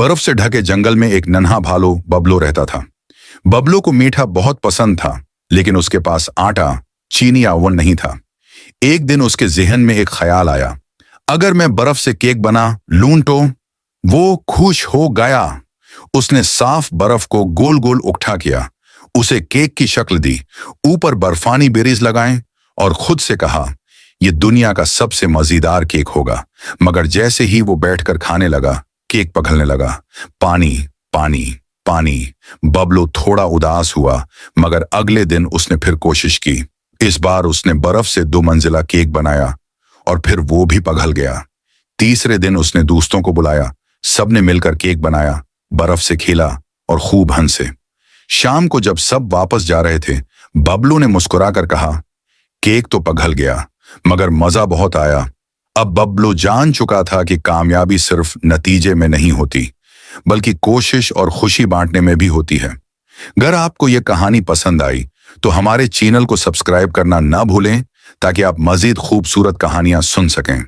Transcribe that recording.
बर्फ से ढके जंगल में एक नन्हा भालू बबलू रहता था। बबलू को मीठा बहुत पसंद था, लेकिन उसके पास आटा, चीनी या ओवन नहीं था। एक दिन उसके जहन में एक ख्याल आया, अगर मैं बर्फ से केक बना लूं तो। वो खुश हो गया। उसने साफ बर्फ को गोल गोल उकट्ठा किया, उसे केक की शक्ल दी, ऊपर बर्फानी बेरीज लगाएं और खुद से कहा, यह दुनिया का सबसे मजेदार केक होगा। मगर जैसे ही वो बैठकर खाने लगा, केक पिघलने लगा। पानी पानी पानी। बबलू थोड़ा उदास हुआ, मगर अगले दिन उसने फिर कोशिश की। इस बार उसने बर्फ से 2 मंजिला केक बनाया और फिर वो भी पिघल गया। तीसरे दिन उसने दोस्तों को बुलाया, सबने मिलकर केक बनाया, बर्फ से खेला और खूब हंसे। शाम को जब सब वापस जा रहे थे, बबलू ने मुस्कुराकर कहा, केक तो पिघल गया, मगर मजा बहुत आया। अब बबलू जान चुका था कि कामयाबी सिर्फ नतीजे में नहीं होती, बल्कि कोशिश और खुशी बांटने में भी होती है। अगर आपको यह कहानी पसंद आई तो हमारे चैनल को सब्सक्राइब करना ना भूलें, ताकि आप मजीद खूबसूरत कहानियां सुन सकें।